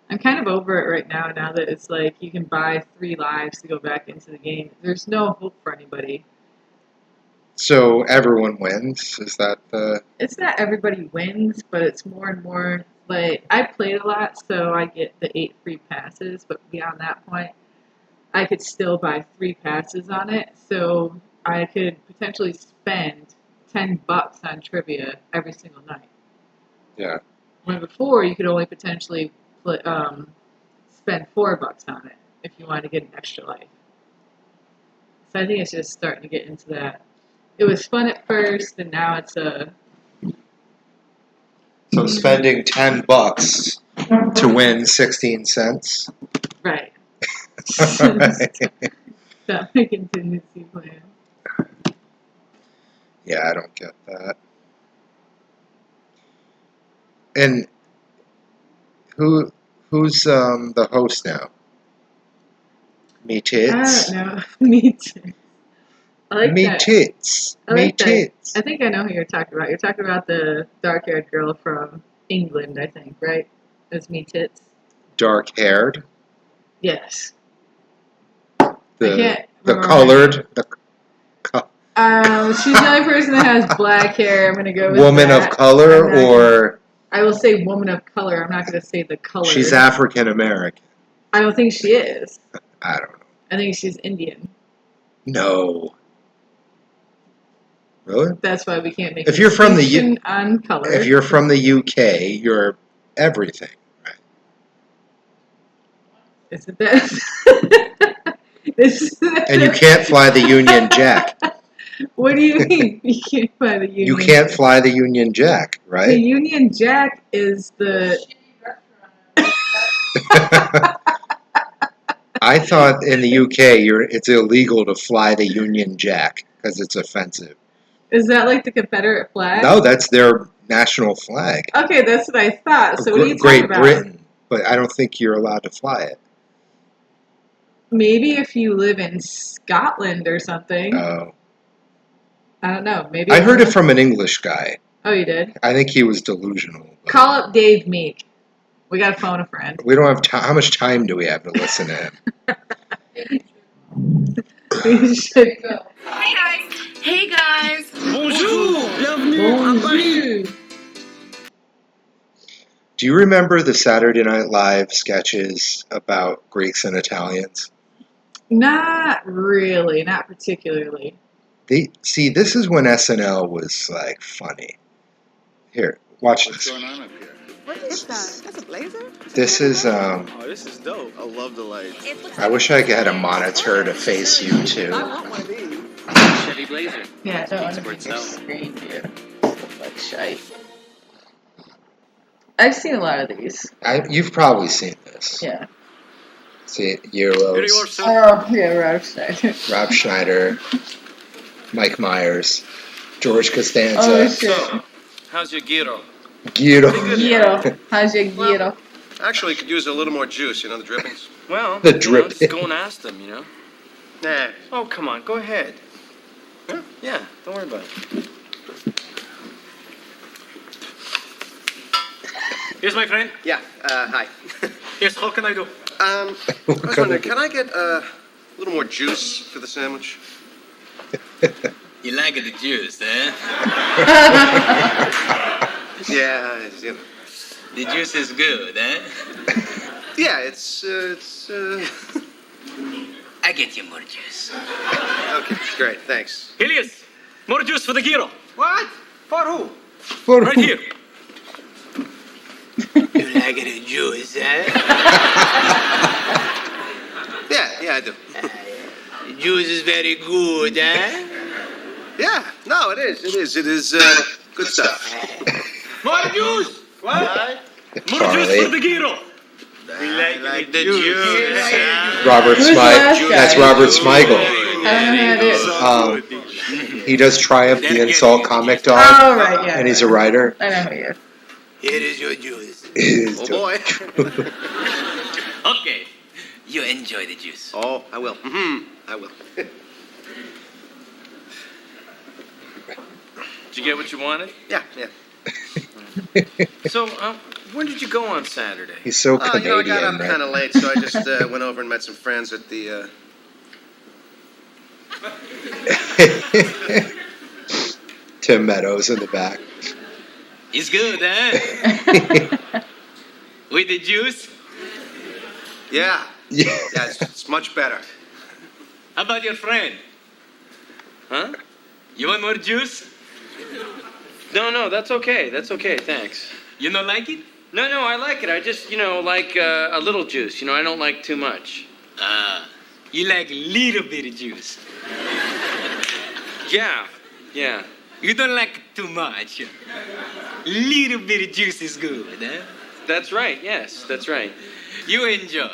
I'm kind of over it right now. Now that it's like you can buy 3 lives to go back into the game. There's no hope for anybody. So everyone wins? Is that the... It's not everybody wins, but it's more and more like I played a lot, so I get the 8 free passes. But beyond that point, I could still buy 3 passes on it, so I could potentially spend $10 on trivia every single night. Yeah. When before you could only potentially spend $4 on it if you wanted to get an extra life. So I think it's just starting to get into that. It was fun at first, and now it's a. So spending $10 to win 16 cents. Right. Right. That my contingency plan. Yeah, I don't get that. And who's the host now? Me tits. I don't know. Me too. I like Me that. tits. I Me like that. tits. I think I know who you're talking about. You're talking about the dark-haired girl from England, I think, right? It's Me Tits. Dark-haired. Yes. The colored. She's the only person that has black hair. I'm gonna go with Woman that. of color, or I will say woman of color. I'm not gonna say the color. she's African American. I don't think she is. I don't know. I think she's Indian. No. Really? That's why we can't make If you're from the on color. If you're from the UK, you're everything, right? Isn't that? And you can't fly the Union Jack. What do you mean? You can't fly the Union You can't fly the Union Jack, The right? Union Jack is the. I thought in the UK it's illegal to fly the Union Jack because it's offensive. Is that like the Confederate flag? No, that's their national flag. Okay, that's what I thought. So what are you talking Great about? Britain, but I don't think you're allowed to fly it. Maybe if you live in Scotland or something. Oh. I don't know. Maybe I heard it from an English guy. Oh, you did? I think he was delusional. Call up Dave Meek. We got to phone a friend. We don't have time. How much time do we have to listen to him? We should go. Hey guys. Hey guys. Bonjour. Bienvenue à Paris. Do you remember the Saturday Night Live sketches about Greeks and Italians? Not really. Not particularly. See, this is when SNL was like funny. Here, watch this. What's going on up here? What is that? That's a blazer? This is Oh, this is dope. I love the lights. I wish I had a monitor to face you too. I want one of these. Chevy Blazer. Yeah, I don't want to Sports make your Zone. screen view look like shite. I've seen a lot of these. You've probably seen this. Yeah. See, Euros, Oh, yeah, Rob Schneider. Rob Schneider, Mike Myers, George Costanza. Oh, shit. So, how's your gyro? Guido. Gyro. How's your gyro? Actually, could use a little more juice, you know, the drippings. Well, The drip. just go and ask them, you know? Nah. Oh, come on, go ahead. Huh? Yeah, don't worry about it. Here's my friend. Yeah, hi. Yes, how can I do? I was wondering, can I get a little more juice for the sandwich? You like the juice, eh? Yeah, you know. The juice is good, eh? Yeah, it's I get you more juice. okay, great, thanks. Elias, more juice for the gyro. What? For who? Right here. You like the juice, eh? Yeah, I do. The juice is very good, eh? Yeah, no, it is good stuff. More juice! What? More juice for the gyro. I like the juice. Robert Who's the last Smigel. guy? That's Robert Smigel. I don't know who that is. He does Triumph the Insult Comic Dog, Oh, right, yeah. and he's a writer. I know who he is. Here is your juice. Oh boy. Okay, you enjoy the juice. Oh, I will. I will. Did you get what you wanted? Yeah. So, When did you go on Saturday? He's so I Canadian, got up kind of late, so I just went over and met some friends at the. Tim Meadows in the back. It's good, huh? With the juice? Yeah, Yeah. it's much better. How about your friend? Huh? You want more juice? No, that's okay. That's okay, thanks. You don't like it? No, I like it. I just, like a little juice. I don't like too much. You like little bit of juice. Yeah. You don't like too much. Little bit of juice is good, huh? That's right, yes, that's right. You enjoy.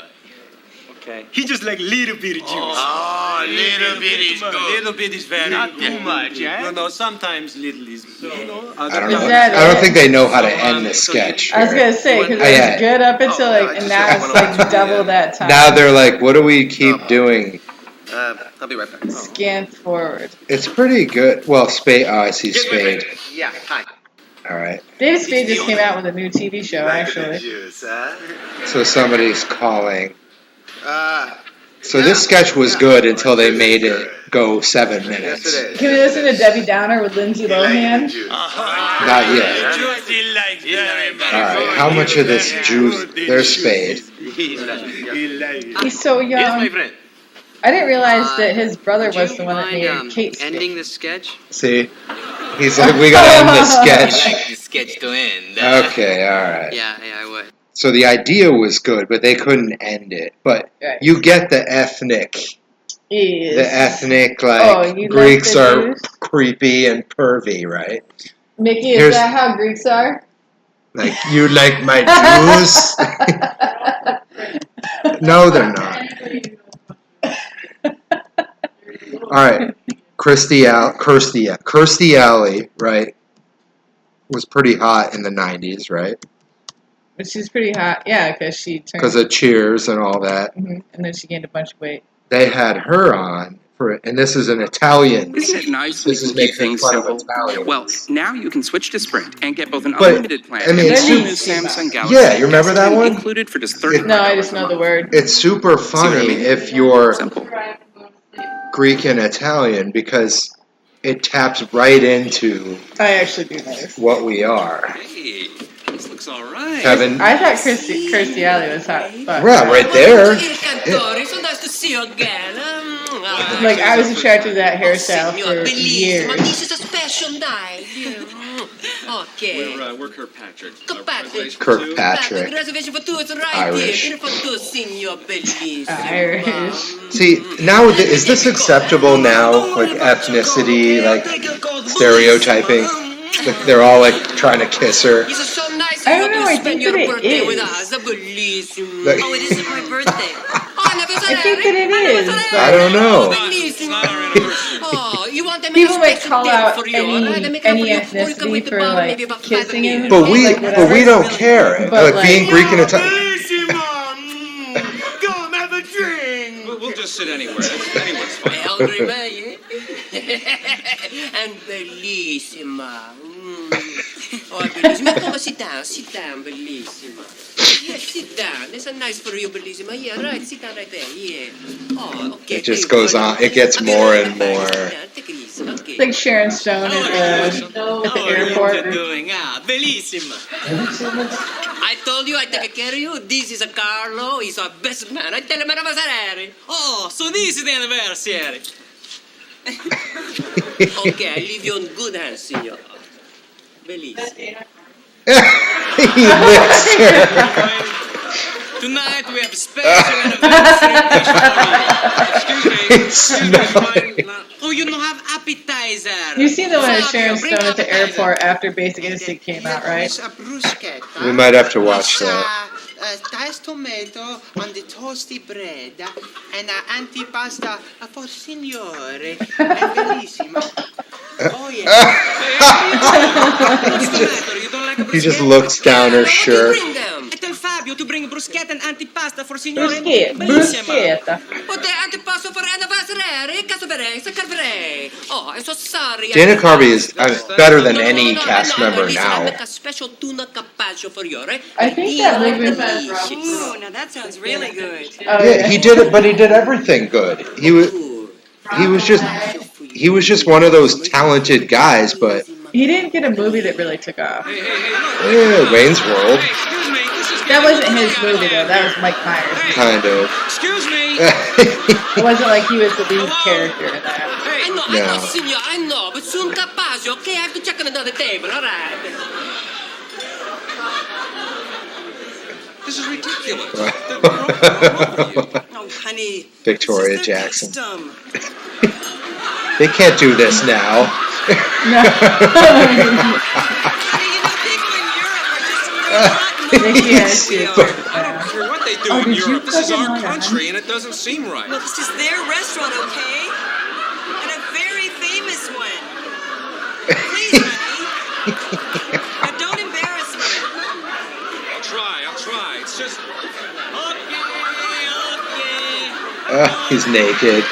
Okay. He just like little bit of juice. Oh, little bit is good. Little bit is very not too much, eh? No, sometimes little is good. I don't Is know. that I don't it? think they know how to end the sketch. I was gonna say because Oh, it yeah. was good up until and now it's like double that time. Now they're like, what do we keep doing? I'll be right back. Scan forward. It's pretty good. Well, Spade. Oh, I see Spade. Yeah, hi. All right. David Spade just came out with a new TV show, actually. Juice, huh? So somebody's calling. So Yeah. this sketch was good until they made it go 7 Yes, minutes. it is. Can we listen to Debbie Downer with Lindsay Lohan? Not yet. Juice he likes very much. All right. How much of this juice? There's Spade. He likes it. He's so Here's my young. friend. I didn't realize that his brother was the one that made Kate ending Spade. this sketch? See? He's like, we gotta end the I sketch. like the sketch to end. Okay, all right. Yeah, I would. So the idea was good, but they couldn't end it. But Right. you get the ethnic, Is. the ethnic, Oh, like, you like Greeks the are Jews? creepy and pervy, right? Mickey, is Here's- that how Greeks are? Like, you like my Jews? No, they're not. All right. Kirstie Alley, right, was pretty hot in the 90s, right? But she's pretty hot, yeah, because she turned. Because of Cheers and all that. Mhm, and then she gained a bunch of weight. They had her on, and this is an Italian. Isn't it nice This we is can keep making things fun of simple? Italians. Well, now you can switch to Sprint and get both an But, unlimited plan I mean, and it's the new super- Samsung Galaxy Yeah, you remember that S10 one? included for just $30. No, I just know the word. It's super funny if you're Simple. Greek and Italian because it taps right into I actually do know this. what we are. Hey, this looks all right. Kevin, I thought Kirstie Alley was hot. But, right there. Like, I was attracted to that hairstyle for years. This is a special night. Okay. We're Kirkpatrick. Kirkpatrick. Reservation for two is right Irish. here. For two, signor bellissimo. Irish. See, now is this acceptable now? Like ethnicity, like stereotyping? Like they're all like trying to kiss her. It's so nice I don't know, I to think spend your that it birthday is. with us. Bellissimo. Like- Oh, it isn't my birthday. I think that it is. I don't know. Bellissimo. Oh, you want them People a might special call day out for you, alright? They make any up for you. Or you come ethnicity with the for bar, like maybe about 5 kissing minutes. and But we like whatever. but we don't care. But, Like being like- Greek and Italian. Bellissimo! Come have a drink! We'll just sit anywhere. Anyone's fine. Hungry man, eh? And bellissima. Oh, bellissima. Come on, sit down, bellissima. Yeah, sit down. This is nice for you, bellissima. Yeah, right, sit down right there. Yeah. Oh, okay. It just goes on. It gets more and more. Yeah, take it easy. Okay. It's like Sharon Stone at the airport. Doing? Bellissima. I told you I take care of you. This is a Carlo. He's our best man. I tell him anniversary. Oh, so this is the anniversary. Okay, I leave you in good hands, signor. Bellissimo. He licks her. Tonight we have a special anniversary dish for you. Excuse me. Smelly. Oh, you don't have appetizer. You seen the one of Sharon Stone at the airport after Basic Instinct came out, right? A bruschetta. We might have to watch that. Diced tomato on the toasty bread and antipasta for signore. Bellissimo. Oh yeah. What's the matter? You don't like a He just bruschetta? looks down her What do you shirt. bring them? I tell Fabio to bring bruschetta and antipasta for Signore. Bruschetta. But the antipasto for anniversary, casaberry, sacarberry. Oh, I'm so sorry. Dana Carvey is better than any cast member Listen, I now. make a special tuna carpaccio for you, right? I think that movie was Ooh, now that sounds really good. Oh, Yeah, he did it, but he did everything good. He was just one of those talented guys, but He didn't get a movie that really took off. yeah, Wayne's World, Excuse me, this is That wasn't his movie though. That was Mike Myers. kind of. Excuse me. It wasn't like he was the lead character in that. I know, No. signor, I know, but soon carpaccio, okay? I have to check on another table, all right? This is ridiculous. Oh, honey. Victoria It's just their Jackson. custom. They can't do this now. No. Yeah, shit. I don't care what they do Oh, in did you Europe. This is fucking our know that, country, and it doesn't seem right. Well, this is their restaurant, okay? And a very famous one. Please, honey. Now, don't embarrass me. I'll try. It's just... He's naked.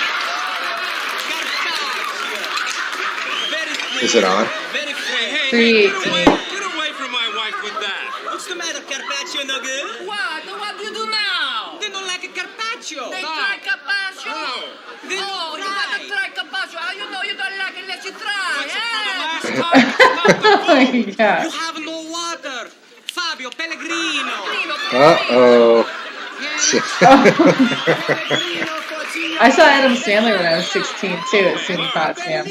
Is it on? Hey, get away from my wife with that. What's the matter, Carpaccio no good? What? What do you do now? They don't like a Carpaccio. They try carpaccio? They don't Oh, you gotta try carpaccio. How you know you don't like it unless you try, Oh my god. You have no water. Fabio Pellegrino. Uh-oh. I saw Adam Sandler when I was 16 too at SUNY Potsdam.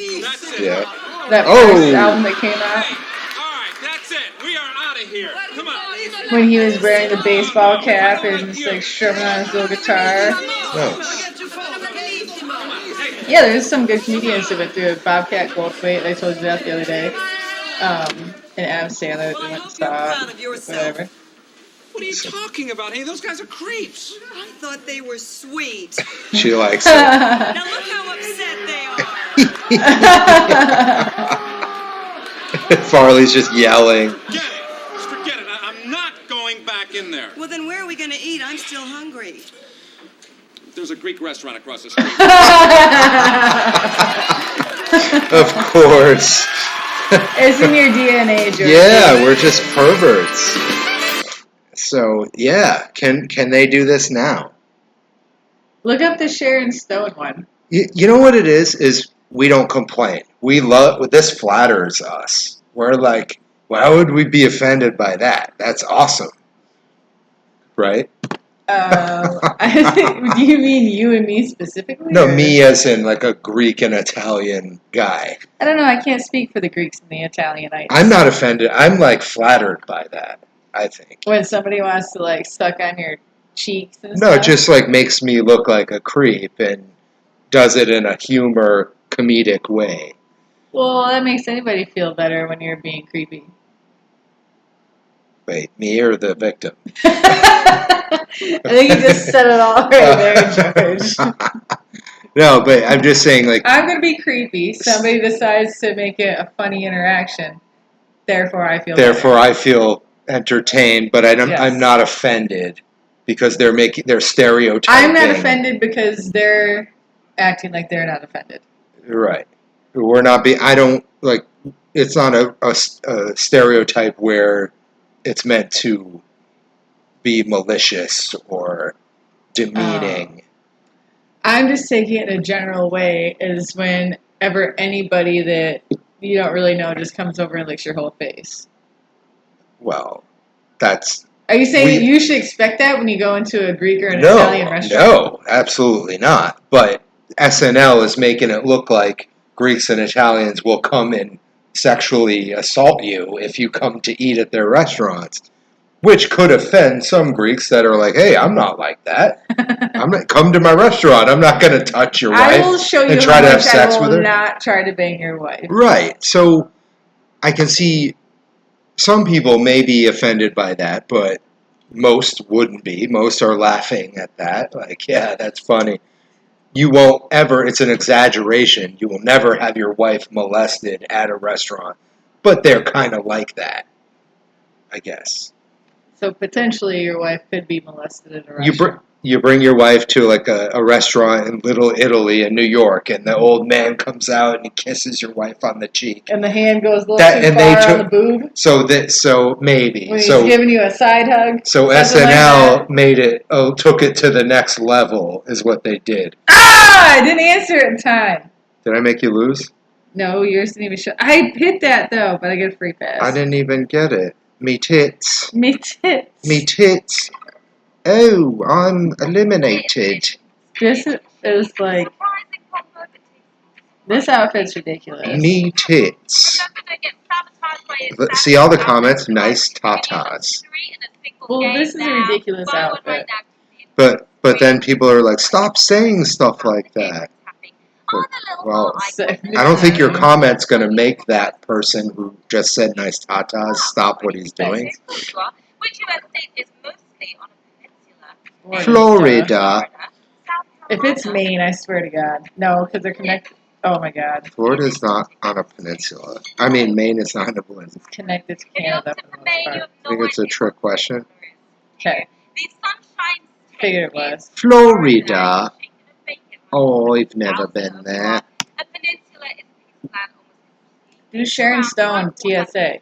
Yeah. That Oh. first album that came out. All right, that's it. We are out of here. Come on. When he was wearing the baseball cap and just like strumming on his little guitar. No. Yeah, there's some good comedians who went through it. Bobcat Goldthwait, I told you that the other day. And Adam Sandler that we went and saw. Whatever. What are you talking about? Hey, those guys are creeps. I thought they were sweet. She likes it. Now look how upset they are. Farley's just yelling. Get it. Just forget it. I'm not going back in there. Well, then where are we going to eat? I'm still hungry. There's a Greek restaurant across the street. Of course. It's in your DNA, George. Yeah, we're just perverts. So, yeah, can they do this now? Look up the Sharon Stone one. You know what it is? Is we don't complain. We love, this flatters us. We're like, why would we be offended by that? That's awesome. Right? Do you mean you and me specifically? No, or? me as in like a Greek and Italian guy. I don't know. I can't speak for the Greeks and the Italianites. I'm not offended. I'm like flattered by that, I think. When somebody wants to like suck on your cheeks and No, stuff. it just like makes me look like a creep and does it in a humor, comedic way. Well, that makes anybody feel better when you're being creepy. Wait, me or the victim? I think you just said it all right there, George. No, but I'm just saying, like, I'm going to be creepy. Somebody decides to make it a funny interaction. Therefore, I feel therefore I feel entertained, but Yes. I'm not offended because they're stereotyping. I'm not offended because they're acting like they're not offended. Right. We're not I don't, like, it's not a stereotype where it's meant to be malicious or demeaning. I'm just taking it in a general way is whenever anybody that you don't really know just comes over and licks your whole face. Well, that's... Are you saying you should expect that when you go into a Greek or an No, Italian restaurant? no, absolutely not. But SNL is making it look like Greeks and Italians will come and sexually assault you if you come to eat at their restaurants, which could offend some Greeks that are like, "Hey, I'm not like that. I'm not come to my restaurant. I'm not going to touch your I wife will show you and how try to have much sex I with will her." not try to bang your wife. Right. So I can see some people may be offended by that, but most wouldn't be. Most are laughing at that. Like, yeah, that's funny. You won't ever, it's an exaggeration. You will never have your wife molested at a restaurant. But they're kind of like that, I guess. So potentially your wife could be molested at a You restaurant. you bring your wife to like a restaurant in Little Italy in New York, and the old man comes out and he kisses your wife on the cheek. And the hand goes a little That too and far they on the took boob so maybe when he's so giving you a side hug. so Something like SNL that. made it took it to the next level is what they did. Ah! I didn't answer it in time. Did I make you lose? No, yours didn't even show. I hit that though, but I get a free pass. I didn't even get it. Me tits. Me tits. Me tits. Oh, I'm eliminated. This is like. This outfit's ridiculous. Me tits. See all the comments? Nice tatas. Well, this is a ridiculous outfit. But then people are like, stop saying stuff like that. But, well, I don't think your comment's going to make that person who just said nice tatas stop what he's doing. Florida. If it's Maine, I swear to God. No, because they're connected. Oh my God. Florida's not on a peninsula. I mean, Maine is not a peninsula. It's connected to Canada for the most part. I think it's a trick question. Okay. Figured it was. Florida. Oh, I've never been there. Do Sharon Stone, TSA.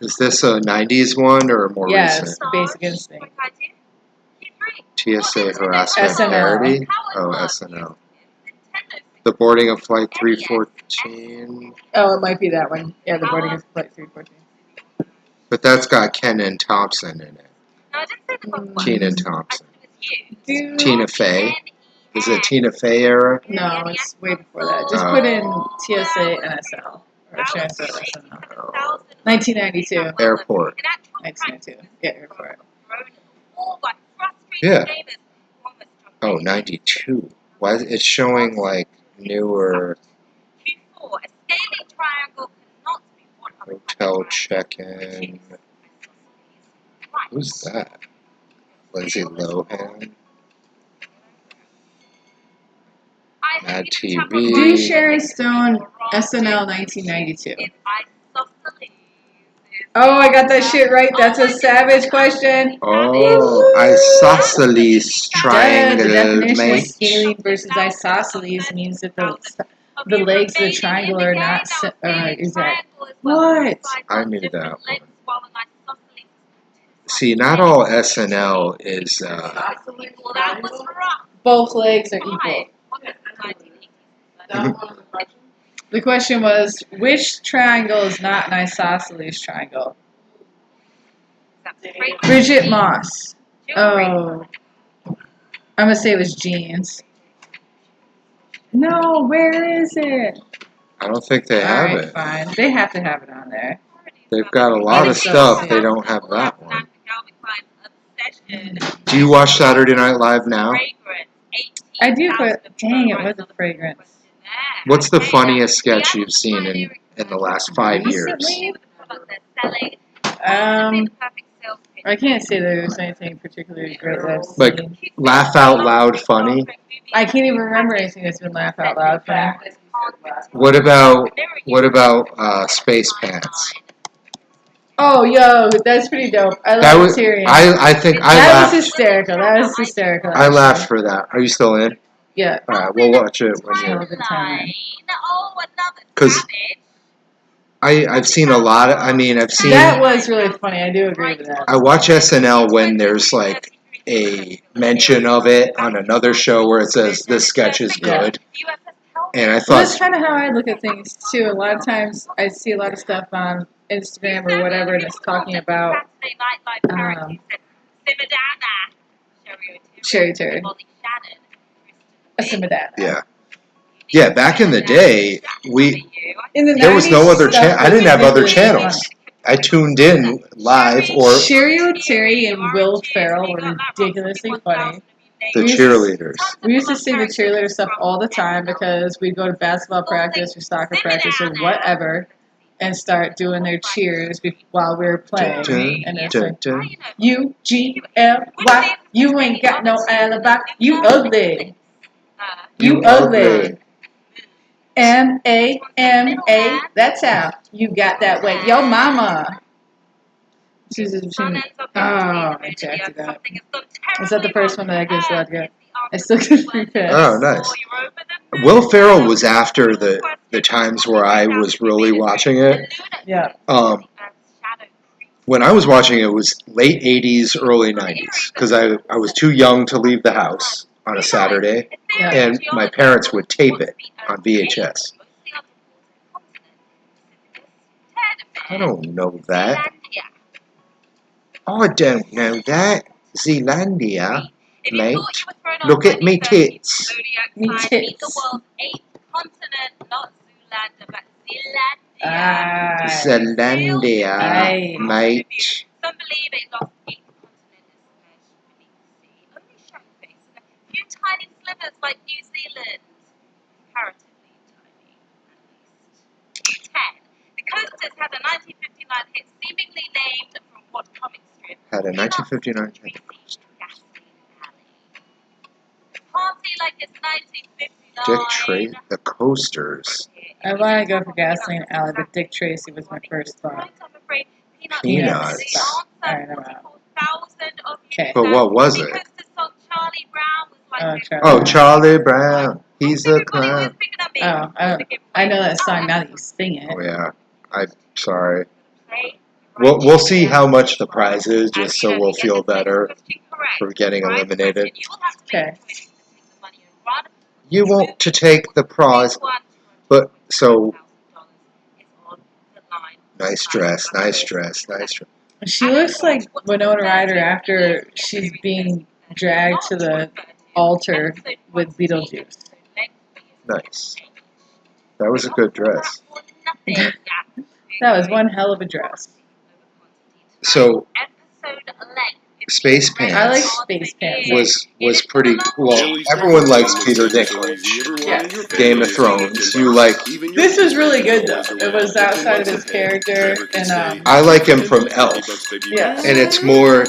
Is this a 90s one or a more Yes, recent? Basic Instinct. TSA harassment SNL. parody? Oh, SNL. The boarding of Flight 314. Oh, it might be that one. Yeah, the boarding is Flight 314. But that's got Kenan Thompson in it. Kenan Thompson. Dude. Tina Fey. Is it Tina Fey era? No, it's way before that. Just put in TSA NSL. Or Sharon Stone SNL. 1992. Airport. 1992. Yeah, Airport. Yeah. Oh, 92. Why is it showing like newer hotel check-in? Who's that? Lindsay Lohan? Mad Do TV. Sharon Stone SNL 1992. Oh, I got that shit right. That's a savage question. Oh, isosceles The triangle, definition of mate. scalene versus isosceles means that the legs of the triangle are not exact. What? I knew that one. See, not all SNL is. Both legs are equal. The question was, which triangle is not an isosceles triangle? Bridget Moss. Oh. I'm going to say it was jeans. No, where is it? I don't think they have Alright, it. fine. They have to have it on there. They've got a lot of stuff. They don't have that one. Do you watch Saturday Night Live now? I do, but dang, it was a fragrance. What's the funniest sketch you've seen in the last 5 years? Recently? I can't say there's anything particularly great that I've seen. Like laugh out loud funny? I can't even remember anything that's been laugh out loud funny. What about Space Pants? Oh, yo, that's pretty dope. I That love was Tyrion. I think I That laughed. was hysterical. That was hysterical. I laughed for that. Are you still in? Yeah. All right, we'll watch it when Hell you're. of a time. Because I've seen a lot of. I mean, I've seen. That was really funny. I do agree with that. I watch SNL when there's like a mention of it on another show where it says this sketch is good, and I Well, thought that's kind of how I look at things too. A lot of times I see a lot of stuff on Instagram or whatever, and it's talking about Sherry Turd. A Simadana. yeah. Back in the day, In the there was 90s, no other stuff channel. I was didn't have other ridiculously channels. funny. I tuned in live or Sherry O'Terry and Will Ferrell were ridiculously funny. the cheerleaders. We used to see the cheerleader stuff all the time because we'd go to basketball practice or soccer practice or whatever and start doing their cheers while we were playing. And it's like, U-G-L-Y, you ain't got no alibi, you ugly. You ugly. M-A-M-A, that's how you got that way. Yo mama. Chooses between. Oh, I jacked it up. Is that the first one that I gives let go? I still get 3 pass. Oh, nice. Will Ferrell was after the times where I was really watching it. Yeah. When I was watching it, it was late 80s, early 90s, because I was too young to leave the house on a Saturday, Yeah. and my parents would tape it on VHS. I don't know that. Oh, I don't know that. Zealandia, mate. Look at me tits. Me tits. Ah. Zealandia, Aye. mate. Some believe it lost 8 continents, only showing face in a few tiny slivers like New Zealand. Comparatively tiny, at least. 10. The coasters had a 1959 hit seemingly named from what comic strip? Had a 1959 hit. Party like it's 1959. Dick Tracy, the Coasters. I want to go for Gasoline Alley, but Dick Tracy was my first thought. I'm afraid Peanuts. Alright, I'm out. Okay. But what was it? Oh, Charlie Brown. He's a clown. Oh, I know that song now that you sing it. Oh, yeah. I'm sorry. We'll see how much the prize is, just so we'll feel better for getting eliminated. Okay. You want to take the prize, but so nice dress, nice dress, nice dress. She looks like Winona Ryder after she's being dragged to the altar with Beetlejuice. Nice. That was a good dress. That was one hell of a dress. So, Space Pants. I like Space Pants. Was pretty well. Everyone likes Peter Dinklage. Yes. Game of Thrones. You like? This was really good though. It was outside of his character, and I like him from Elf, yes. and it's more.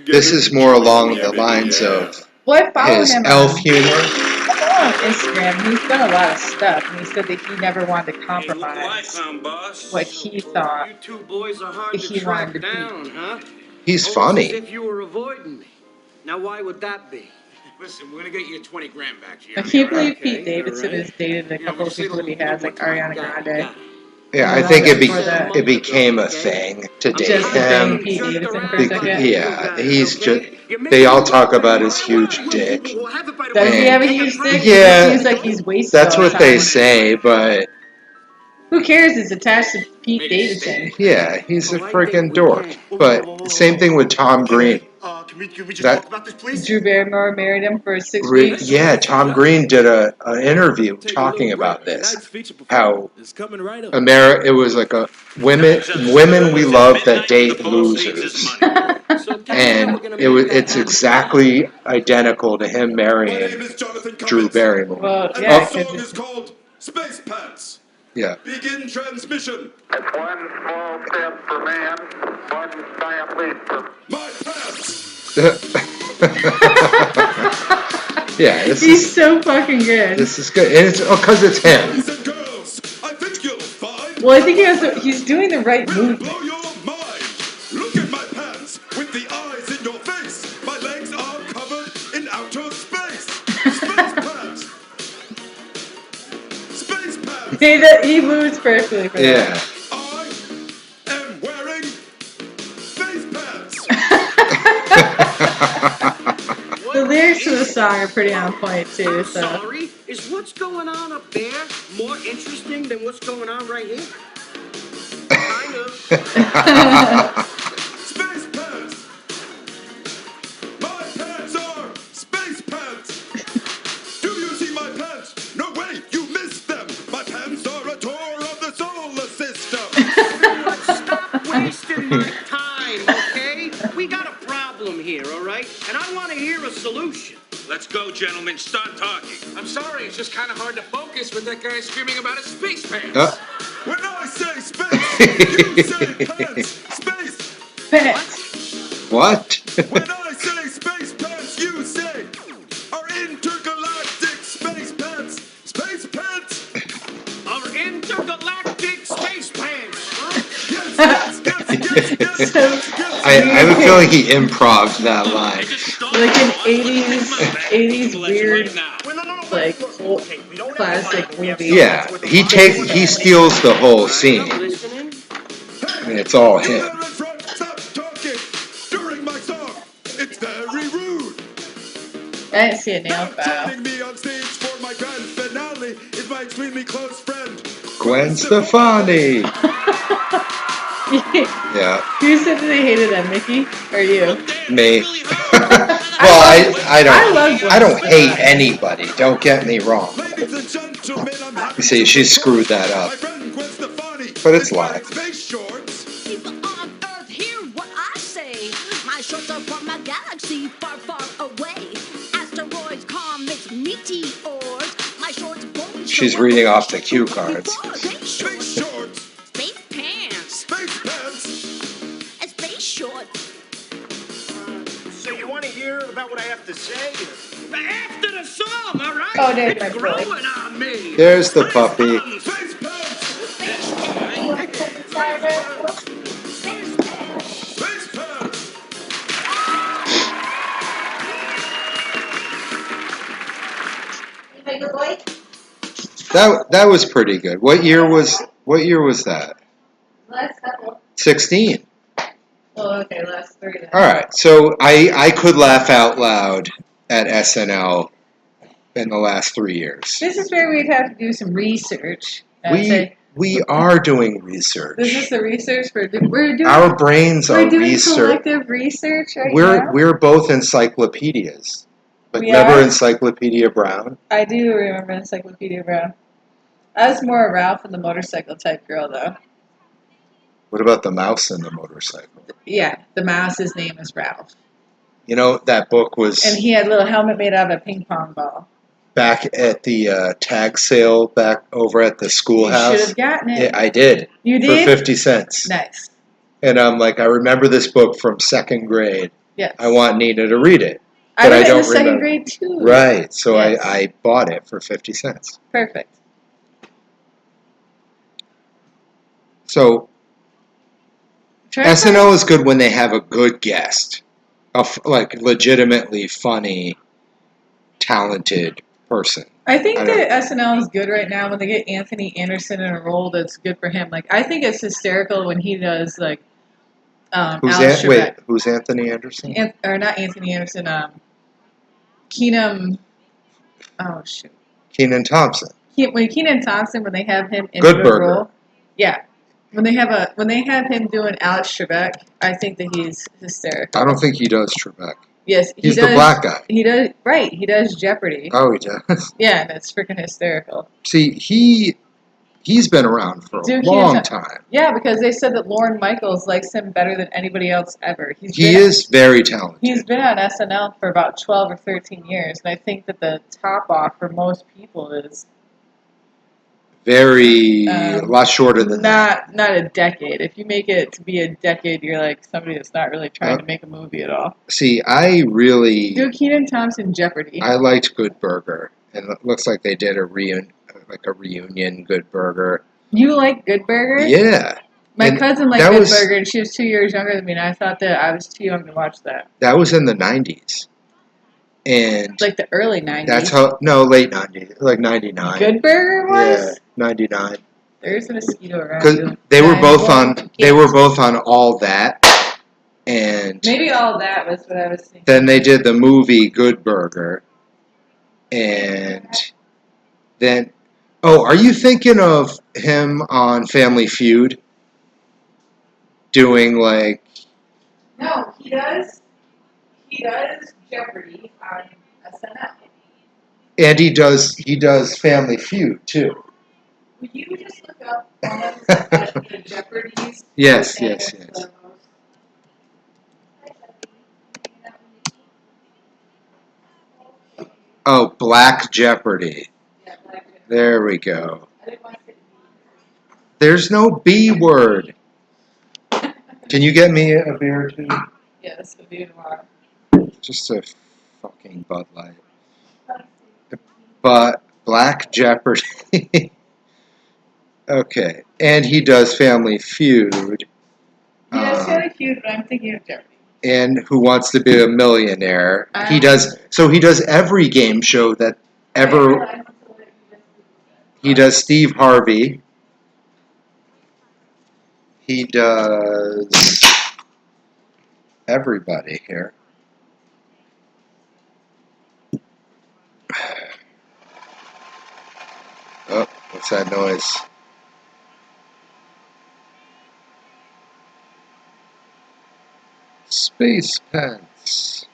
This is more along the lines of Well, I follow his him elf on, humor. I follow him on Instagram. He's done a lot of stuff, and he said that he never wanted to compromise what he thought he wanted to be. Huh? He's funny. If you were avoiding me. Now, why would that be? Listen, we're gonna get you 20 grand back, I Gianni. can't believe Okay, Pete Davidson alright. has dated a couple of people that he has, like Ariana Grande. Yeah, I And think all that for it became a thing to date just to bang him. Pete Davidson for a second. Yeah, he's just. They all talk about his huge dick. Does he have a huge dick? Yeah, It seems like he's wasted that's all the what they time. say, but Who cares? It's attached to Pete Davidson. yeah, he's a freaking dork. But same thing with Tom Green. Can we talk That about this, please? Drew Barrymore married him for 6 weeks. yeah, Tom Green did an interview talking about this. How it was like a women we love that date losers, and it's exactly identical to him marrying Drew Barrymore. Well, yeah, Oh, 'cause it's called Space Pants. yeah. Begin transmission. One small step for man, one giant leap for... My pants! Yeah, he's so fucking good. This is good, and it's because it's him. Boys and girls, I think you'll find... Well, I think he's doing the right movement. blow your mind. Look at my pants with the eyes in your face. My legs are covered in outer space. Space pants. Space pants. He moves perfectly for that. Yeah. I am wearing space pants. The lyrics to the song are pretty on point too. I'm So sorry. Is what's going on up there more interesting than what's going on right here? Kind of. Space pants. My pants are space pants. Do you see my pants? No way, you missed them. My pants are a tour of the solar system. Stop wasting my time, okay? We got a problem here, all right? And I want to hear a solution. Let's go, gentlemen. Start talking. I'm sorry, it's just kind of hard to focus with that guy screaming about his space pants. When I say space, you say pants. Space. pants. What? When I say space pants, you say our intergalactic space pants. Space pants. Our intergalactic space pants, huh? Yes, yes, yes, I have a feeling he improv'd that line. Like an 80s weird, like, old classic movie. Yeah, he steals the whole scene. I mean, it's all him. Stop talking during my song. It's very rude. I didn't see a nail file. Joining me on stage for my grand finale is my extremely close friend, Gwen Stefani. Yeah. Who said that they hated that, Mickey? Or you? Me. Well, I don't hate anybody. Don't get me wrong. You see, she screwed that up. But it's live. People on Earth hear what I say. My shorts are from a galaxy far, far away. Asteroids, comets, meteors. My shorts won't show She's up reading off the cue cards. Space shorts. Space pants. Space pants. And space shorts. So you want to hear about what I have to say? After the song, all right? Oh, there's my It's boy. growing on me. There's the puppy. Space pants. Space pants. That was pretty good. What year was that? Last couple. 16. Oh, okay, last 3 then. All right. So I could laugh out loud at SNL in the last 3 years. This is where we'd have to do some research. And say, We are doing research. this is the research we're doing. Our brains are We're doing research. collective research right now. We're both encyclopedias. Like, We remember are? Encyclopedia Brown? I do remember Encyclopedia Brown. I was more a Ralph and the motorcycle type girl, though. What about the mouse and the motorcycle? Yeah, the mouse's name is Ralph. You know, that book was And he had a little helmet made out of a ping pong ball. back at the tag sale back over at the schoolhouse. You should have gotten it. Yeah, I did. You For did? 50 cents. Nice. And I'm like, I remember this book from 2nd grade. Yes. I want Nina to read it. I But read I it in don't the second remember. grade, too. Right. So Yes. I bought it for 50 cents. Perfect. So SNL is good when they have a good guest. Like, legitimately funny, talented person. I think I don't- that SNL is good right now when they get Anthony Anderson in a role that's good for him. Like, I think it's hysterical when he does, like, Alex Trebek. Who's Anthony Anderson? Or not Anthony Anderson, Keenan, oh shoot. Kenan Thompson. When Keenan Thompson, when they have him in Good a Burger. role. Yeah. When they have him doing Alex Trebek, I think that he's hysterical. I don't think he does Trebek. Yes, he He's does. the black guy. He does, right, he does Jeopardy. Oh, he does. Yeah, and it's freaking hysterical. See, he's been around for a Dude, long time. Yeah, because they said that Lorne Michaels likes him better than anybody else ever. He is very talented. He's been on SNL for about 12 or 13 years, and I think that the top off for most people is Very a lot shorter than that. not a decade. If you make it to be a decade, you're like somebody that's not really trying to make a movie at all. See, I really Do Keenan Thompson Jeopardy. I liked Good Burger, and it looks like they did a reunion Good Burger. You like Good Burger? Yeah. My And cousin liked that Good was- Burger, and she was 2 years younger than me, and I thought that I was too young to watch that. That was in the 90s. And Like the early 90s. that's how late 90s, like 99. Good Burger was? Yeah, 99. There's a mosquito around Cuz you. they were both on 911. All That, and Maybe all that was what I was thinking. then they did the movie Good Burger, and then are you thinking of him on Family Feud doing like No, he does Jeopardy on SNL. and he does Family Feud too. Would you just look up the Jeopardies? Yes. Oh, Black Jeopardy. There we go. There's no B word. Can you get me a beer too? Yes, we'll do tomorrow. Just a fucking Bud Light. But Black Jeopardy. Okay. And he does Family Feud. He cute, but I'm thinking of Jeopardy. And Who Wants to Be a Millionaire. He Um, does every game show that ever. He does Steve Harvey. He does everybody here. Oh, what's that noise? Space Pants.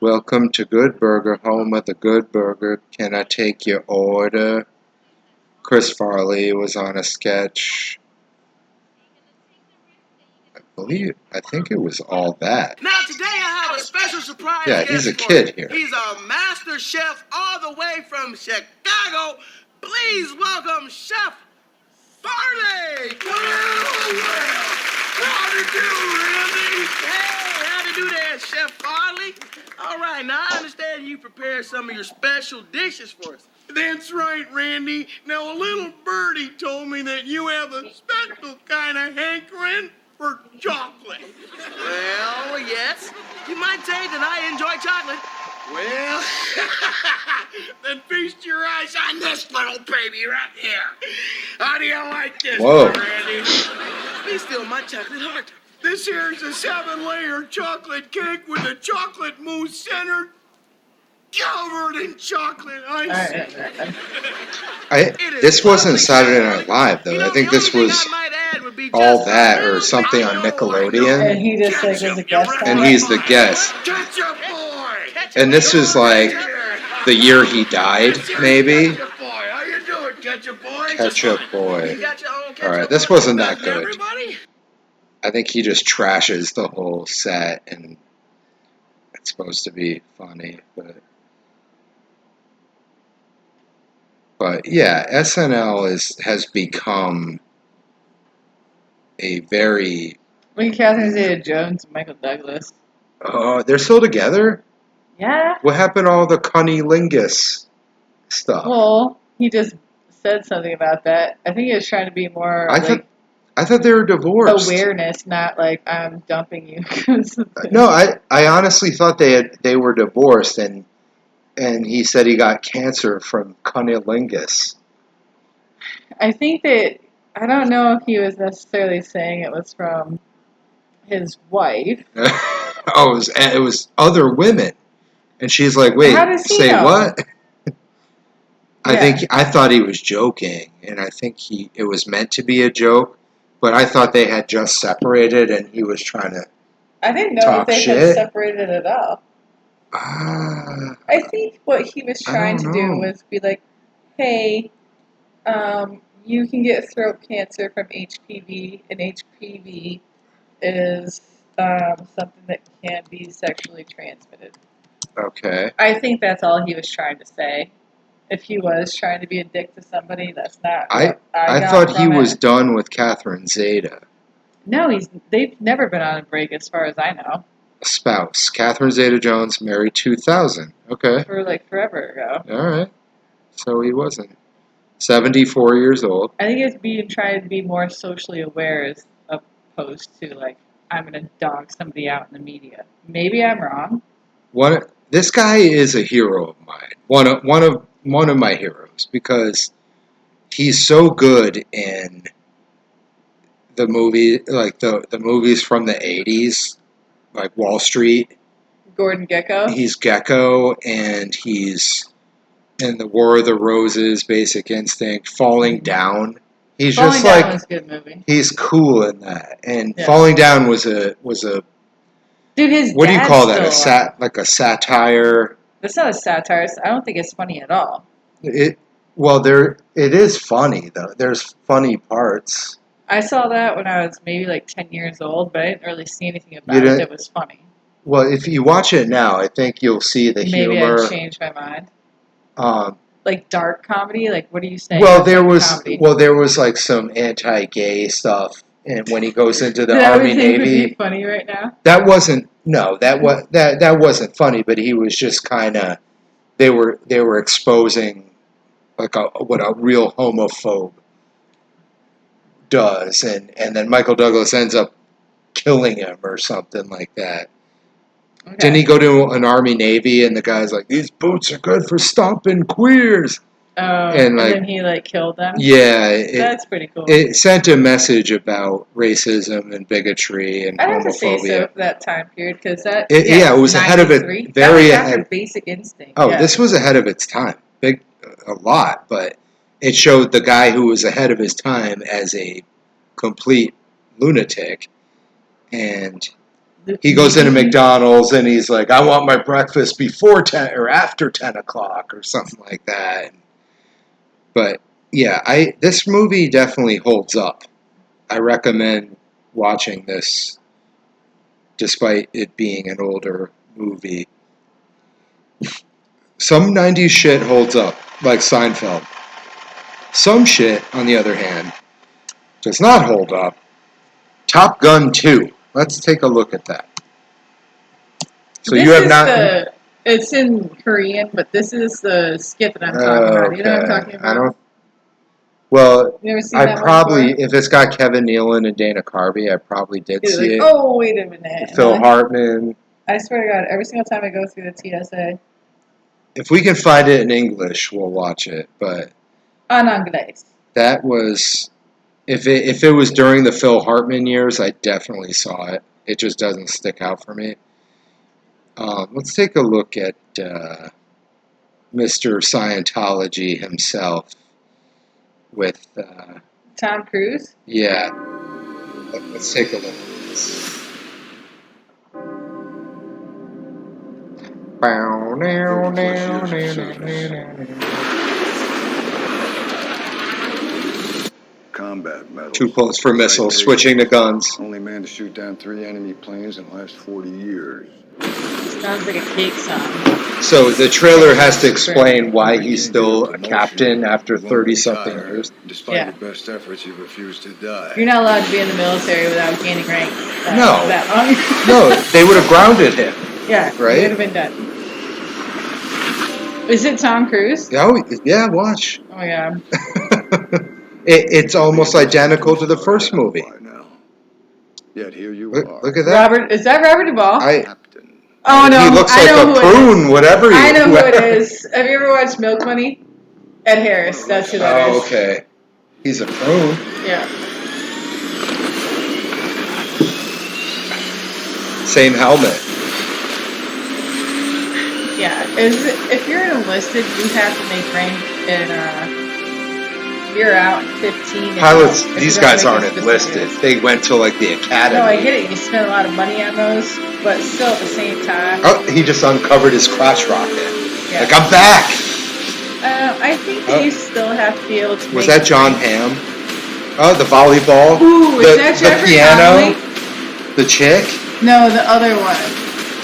Welcome to Good Burger, home of the Good Burger. Can I take your order? Chris Farley was on a sketch. I think it was all that. Now today I have a special surprise Yeah, guest he's a for kid you. here. He's a master chef all the way from Chicago. Please welcome Chef Farley. How to do, Randy? Hey, how to do that, Chef Farley? All right, now I understand you prepared some of your special dishes for us. That's right, Randy. Now, a little birdie told me that you have a special kind of hankering for chocolate. Well, yes. You might say that I enjoy chocolate. Well, then feast your eyes on this little baby right here. How do you like this, Whoa. Randy? Please feel my chocolate heart. This here's a 7-layer chocolate cake with a chocolate mousse center covered in chocolate ice. This wasn't Saturday Night Live, though. I think this was All That or something on And Nickelodeon. he just like was a guest on And it. he's the guest. Ketchup boy! And this was like the year he died, maybe. How you doing, Ketchup boy? Ketchup Boy. You got your own ketchup Alright, this boy? wasn't that good. Everybody? I think he just trashes the whole set, and it's supposed to be funny, but yeah, SNL has become a very. Look at Catherine Zeta-Jones and Michael Douglas. Oh, they're still together? Yeah. What happened to all the cunnilingus stuff? Well, he just said something about that. I think he was trying to be more I thought they were divorced. awareness, not like I'm dumping you. No, I honestly thought they were divorced, and he said he got cancer from cunnilingus. I think that I don't know if he was necessarily saying it was from his wife. Oh, it was other women, and she's like, "Wait, How does he say know? what?" Yeah. I thought he was joking, and I think it was meant to be a joke, but I thought they had just separated, and he was trying to. I didn't know Talk that they shit? had separated at all. I think what he was trying to do was be like, hey, you can get throat cancer from HPV, and HPV is something that can be sexually transmitted. Okay. I think that's all he was trying to say. If he was trying to be a dick to somebody, that's not what I got thought he from was it. done with Catherine Zeta. No, they've never been on a break as far as I know. Spouse. Catherine Zeta-Jones, married 2000. Okay. For like forever ago. All right. So he wasn't. 74 years old. I think it's trying to be more socially aware as opposed to like, I'm going to dog somebody out in the media. Maybe I'm wrong. This guy is a hero of mine. One of my heroes, because he's so good in the movie, like the movies from the 80s, like Wall Street. Gordon Gekko? He's Gekko, and he's in the War of the Roses, Basic Instinct, Falling Down. He's Falling just Down like, was a good movie. he's cool in that. And Yeah. Falling Down was a Dude, his what do you dad's call that? still alive. Like a satire. It's not a satire. I don't think it's funny at all. It is funny though. There's funny parts. I saw that when I was maybe like 10 years old, but I didn't really see anything about You it didn't- that was funny. Well, if you watch it now, I think you'll see the Maybe humor. I've changed my mind. Um, Like dark comedy? Like, what are you saying? well, That's there like was comedy. there was like some anti-gay stuff, and when he goes into the That Army would think would Navy, be funny right now. that wasn't that wasn't funny, but he was just kind of they were exposing like what a real homophobe does, and then Michael Douglas ends up killing him or something like that. Okay. Didn't he go to an Army Navy and the guy's like, these boots are good for stomping queers? Oh, And, and like, then he like killed them. Yeah, That's pretty cool. it sent a message about racism and bigotry and I'd have to say so homophobia. for that time period because that It was ahead of it. 93. Very that was ahead. after Basic Instinct. Oh, yeah. this was ahead of its time, a lot, but it showed the guy who was ahead of his time as a complete lunatic, and he goes into McDonald's and he's like, I want my breakfast before 10 or after 10 o'clock or something like that. But yeah, this movie definitely holds up. I recommend watching this despite it being an older movie. Some 90s shit holds up, like Seinfeld. Some shit, on the other hand, does not hold up. Top Gun 2. Let's take a look at that. So this you have is not... it's in Korean, but this is the skit that I'm talking about. You know what I'm talking about? I don't... Well, You ever seen I that one probably, before? if it's got Kevin Nealon and Dana Carvey, I probably did He's see like, it. oh, wait a minute. Phil Hartman. I swear to God, every single time I go through the TSA. If we can find it in English, we'll watch it. But En anglais. that was, if it was during the Phil Hartman years, I definitely saw it. It just doesn't stick out for me. Let's take a look at Mr. Scientology himself with... Tom Cruise? Yeah. Let's take a look at this. Combat medals. Too close for missiles, switching to guns. Only man to shoot down 3 enemy planes in the last 40 years. Sounds like a cake song. So the trailer has to explain why he's still a captain after 30-something years. Despite your best efforts, you refuse to die. You're not allowed to be in the military without gaining rank. No. That long. No, they would have grounded him. Yeah, right? It would have been done. Is it Tom Cruise? Yeah, watch. Oh, yeah. It's almost identical to the first movie. Yet here you are. Look at that. Is that Robert Duvall? Oh no, he looks I like know a who prune, whatever. I know who it is. Have you ever watched Milk Money? Ed Harris, that's who that is. Oh, okay. He's a prune. Yeah. Same helmet. Yeah. If you're enlisted, you have to make rank in you're out 15. Pilots, these guys aren't enlisted. They went to like the academy. No, I get it. You spend a lot of money on those, but still at the same time. Oh, he just uncovered his crotch rocket. Yeah. Like, I'm back. I think that you still have to be able to. Was that John Hamm? Oh, the volleyball. Ooh, is that the piano? The chick? No, the other one.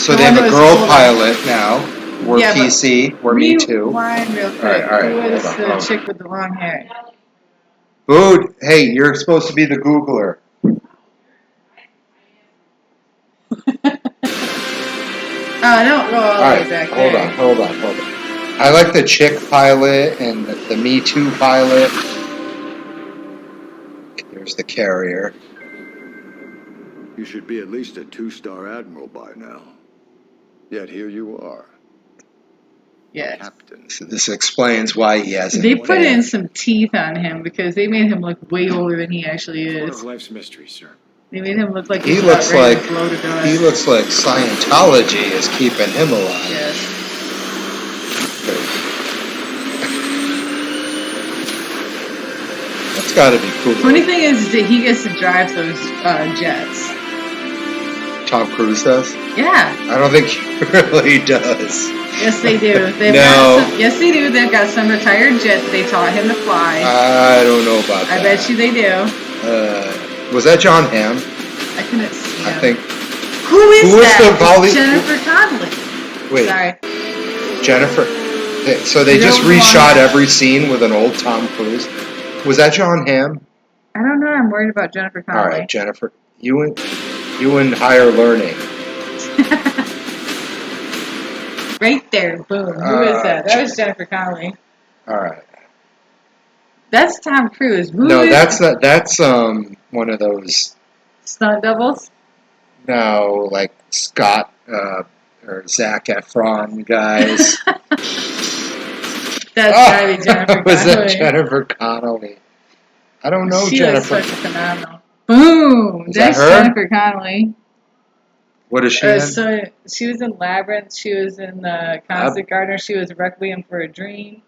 So they have a girl pilot now. We're PC. We're Me Too. Rewind real quick. All right. Who was the chick with the long hair? Dude, hey, you're supposed to be the Googler. Don't go all the way back there. Hold on. I like the chick pilot and the Me Too pilot. There's the carrier. You should be at least a 2-star admiral by now. Yet here you are. Yeah. Captain. So this explains why he hasn't. They put in some teeth on him because they made him look way older than he actually is. One of life's mysteries, sir. They made him look like He looks like Scientology is keeping him alive. Yes. That's got to be cool. Funny thing is that he gets to drive those jets. Tom Cruise does? Yeah. I don't think he really does. Yes, they do. Yes, they do. They've got some retired jet that they taught him to fly. I don't know about that. I bet you they do. Was that John Hamm? I couldn't see him. I think. Who is that? The volley? Jennifer Connelly. Wait. Sorry. Jennifer. So they just reshot every scene with an old Tom Cruise. Was that John Hamm? I don't know. I'm worried about Jennifer Connelly. All right, Jennifer. You and higher learning. Right there. Boom. Who is that? That was Jennifer Connelly. All right. That's Tom Cruise. Who No, is that's not. That's one of those. stunt doubles? No, like Scott or Zac Efron guys. That's gotta be Jennifer Was that Connelly. Jennifer Connelly? I don't know She looks Jennifer. fucking phenomenal. Boom! Is that That's her? Jennifer Connelly. What is she in? So she was in Labyrinth. She was in Constant Gardener. She was Requiem for a Dream.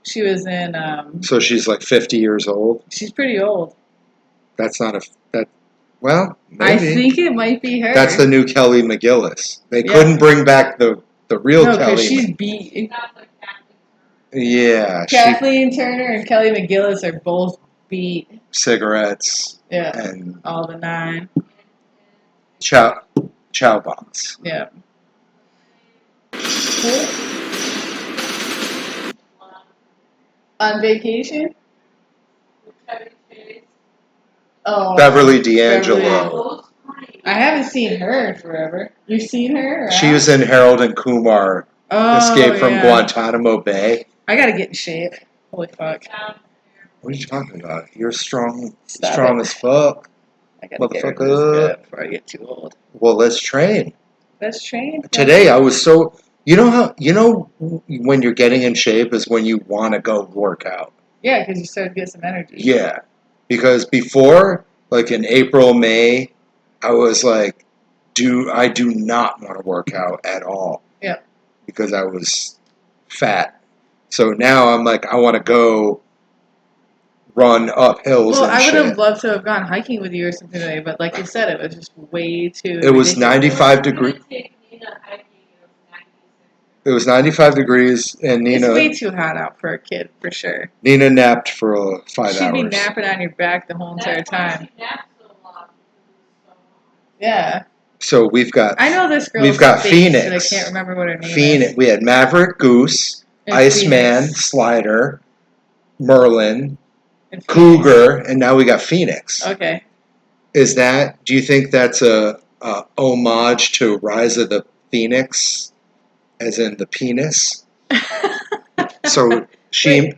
She was in. So she's like 50 years old. She's pretty old. That's not a that. Well, I maybe. think it might be her. That's the new Kelly McGillis. They Yeah. couldn't bring back the real No, Kelly. because she's beat. Yeah, Kathleen Turner and Kelly McGillis are both beat. cigarettes Yeah. and All the 9. chow box. Yeah. Cool. On vacation? Oh, Beverly D'Angelo. I haven't seen her in forever. You've seen her? Or She was in Harold and Kumar. Escape from yeah. Guantanamo Bay. I gotta get in shape. Holy fuck. What are you talking about? You're strong, Stop strong it. as fuck, I gotta get rid of this motherfucker. guy before I get too old. Well, let's train. Let's train. Today I was so. You know when you're getting in shape is when you want to go work out. Yeah, because you start to get some energy. Yeah, because before, like in April, May, I was like, I do not want to work out at all. Yeah. Because I was fat. So now I'm like, I want to go run up hills Well, and I would shit. have loved to have gone hiking with you or something today, but like you said, it was just way too. It was ridiculous. 95 degrees. It was 95 degrees, and It's way Nina too hot out for a kid, for sure. napped for 5 She'd be hours. napping on your back the whole entire time. Yeah. So we've got. I know this girl's We've got face, Phoenix. but I can't remember what her name Phoenix. is. We had Maverick Goose, And Iceman, Phoenix. Slider, Merlin, And Phoenix. Cougar, and now we got Phoenix. Okay. Is that? Do you think that's a homage to Rise of the Phoenix, as in the penis? So she. Wait,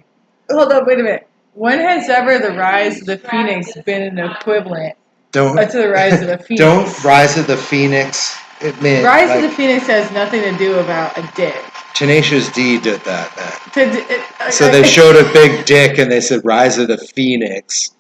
hold up, wait a minute. When has ever the Rise of the Phoenix been an equivalent Don't to the Rise of the Phoenix? Don't Rise of the Phoenix. It meant Rise like, of the Phoenix has nothing to do about a dick. Tenacious D did that then. So they Okay, showed a big dick and they said Rise of the Phoenix.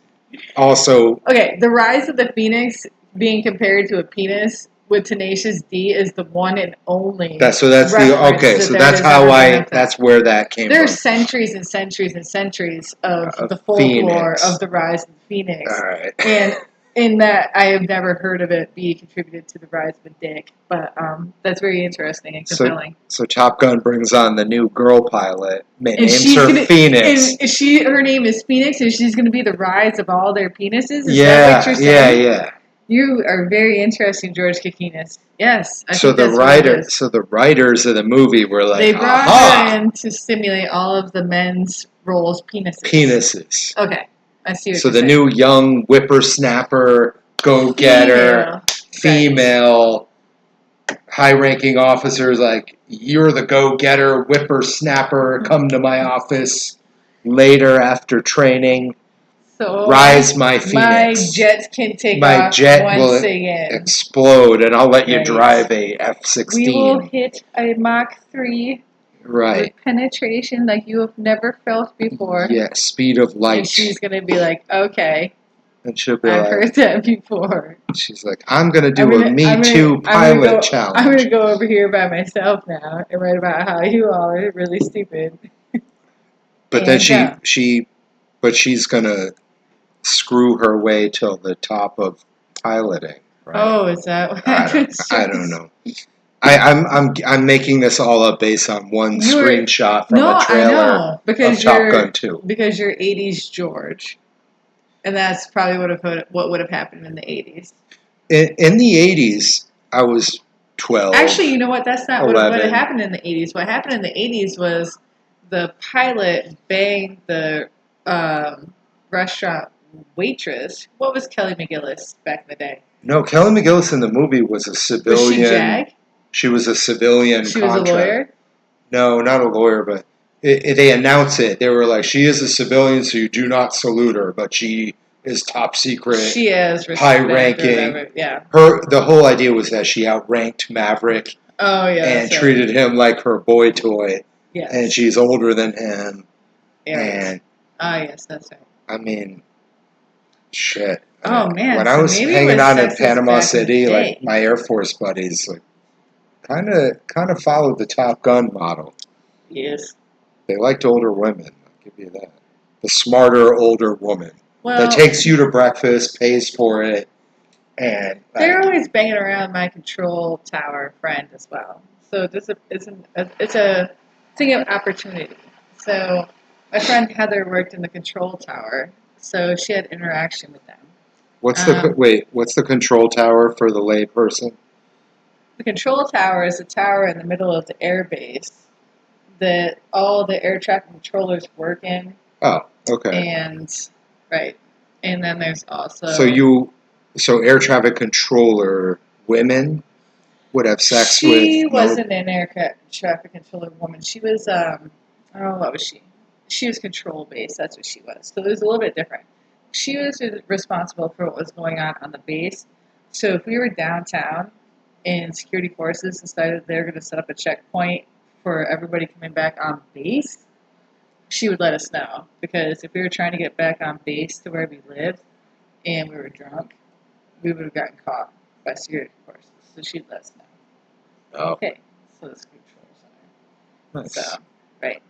Also, the Rise of the Phoenix being compared to a penis with Tenacious D is the one and only. that's the reference okay. that So there that's has how ever been of that. that's where that came There's from. centuries and centuries and centuries of the folklore Phoenix. of the Rise of the Phoenix. All right. And in that, I have never heard of it be contributed to the rise of a dick. But that's very interesting and compelling. So Top Gun brings on the new girl pilot. And Names she's her gonna, Phoenix. And her name is Phoenix, and she's going to be the rise of all their penises. Is Yeah, that what you're saying? yeah. You are very interesting, George Kikinis. Yes, I So think the that's what it writer, is. so the writers of the movie were like, They brought aha, her in to stimulate all of the men's roles' penises. penises. Okay, I see what So you're the saying. new young whippersnapper, go-getter, female, high-ranking officers like, you're the go-getter, whippersnapper, come to my office later after training, So rise my my Phoenix. jets can take My off jet once will again. explode, and I'll let you Right. drive a F-16. We will hit a Mach 3 Right. with penetration like you have never felt before. Yeah, speed of light. And she's going to be like, okay, And she'll be I've like, heard that before. she's like, I'm going to do I'm a gonna- Me I'm gonna- Too I'm pilot gonna go, challenge. I'm going to go over here by myself now and write about how you all are really stupid. But then And, she's going to screw her way till the top of piloting. Right? Oh, is that what I happens? don't know. I'm making this all up based on one screenshot from a trailer of Top Gun 2. Because you're 80s George. And that's probably what would have happened in the 80s. In the 80s, I was 12. Actually, you know what? That's not what 11. happened in the 80s. What happened in the 80s was the pilot banged the restaurant waitress. What was Kelly McGillis back in the day? No, Kelly McGillis in the movie was a civilian. Was she JAG? She was a civilian She contract. was a lawyer? No, not a lawyer, but they announce it. They were like, she is a civilian, so you do not salute her, but she is top secret, She is high respect or ranking. whatever. Yeah. The whole idea was that she outranked Maverick Oh yeah. and that's right. treated him like her boy toy. Yes. And she's older than him. Aries. And Yes, that's right. I mean, shit. Oh man. When so I was maybe hanging it was out in sexist Panama back in the City, day. like my Air Force buddies, like kind of followed the Top Gun model. Yes. They liked older women. I'll give you that. The smarter older woman Well, that takes you to breakfast, pays for it, and they're always banging around my control tower friend as well. So it's a thing of opportunity. So my friend Heather worked in the control tower, so she had interaction with them. what's the control tower for the lay person? The control tower is a tower in the middle of the air base that all the air traffic controllers work in. Oh, okay. And right, and then there's also So air traffic controller women would have sex with. She wasn't an air traffic controller woman. She was what was she? She was control based. That's what she was. So it was a little bit different. She was responsible for what was going on the base. So if we were downtown and security forces decided they were going to set up a checkpoint for everybody coming back on base, she would let us know. Because if we were trying to get back on base to where we lived and we were drunk, we would have gotten caught by security forces. So she'd let us know. Oh. Okay, so this control center. Nice. So, right.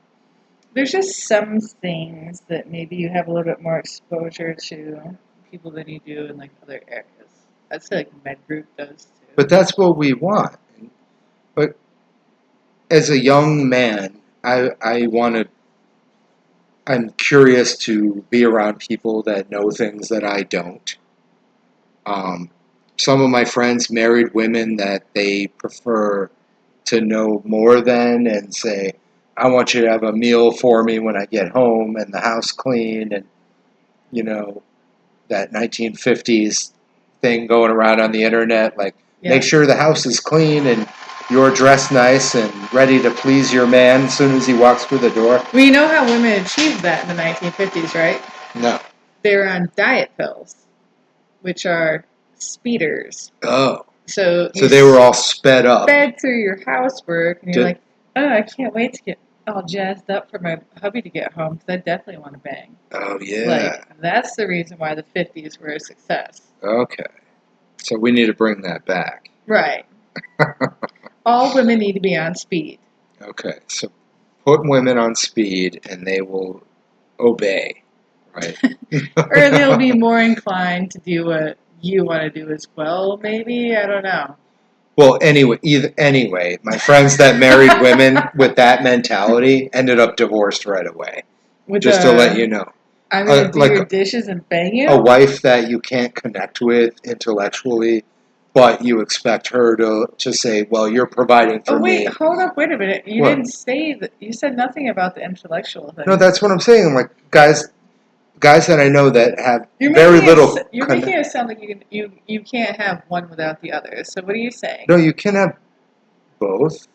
There's just some things that maybe you have a little bit more exposure to people than you do in like other areas. I'd say like med group does too. But that's what we want. But as a young man, I'm curious to be around people that know things that I don't. Some of my friends married women that they prefer to know more than and say, I want you to have a meal for me when I get home and the house clean and, that 1950s thing going around on the internet, like make sure the house is clean and you're dressed nice and ready to please your man as soon as he walks through the door. Well, you know how women achieved that in the 1950s, right? No. They were on diet pills, which are speeders. Oh. So they were all sped up. Sped through your housework, and you're like, oh, I can't wait to get all jazzed up for my hubby to get home because I definitely want to bang. Oh, yeah. Like, that's the reason why the 50s were a success. Okay. So we need to bring that back. Right. All women need to be on speed. Okay. So put women on speed and they will obey, right? Or they'll be more inclined to do what you want to do as well, maybe? I don't know. Well, anyway, my friends that married women with that mentality ended up divorced right away. Just to let you know. I'm going to do your dishes and bang you? A wife that you can't connect with intellectually, but you expect her to say, well, you're providing for me. Oh, wait, hold up, wait a minute. You What? didn't say that. You said nothing about the intellectual thing. No, that's what I'm saying. I'm like, guys that I know that have You're very little. You're making it sound like you can't have one without the other. So what are you saying? No, you can have both,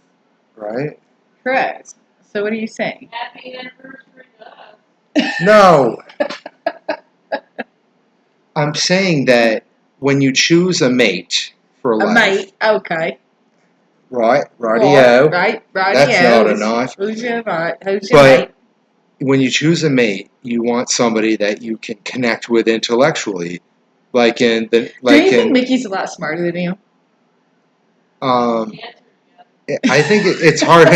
right? Correct. So what are you saying? Happy anniversary to us. No. I'm saying that when you choose a mate for life. A mate, okay. Right, rightio. Right, rightio. That's not enough. Who's your mate? When you choose a mate, you want somebody that you can connect with intellectually. Do you think Mickey's a lot smarter than you? I think it's hard.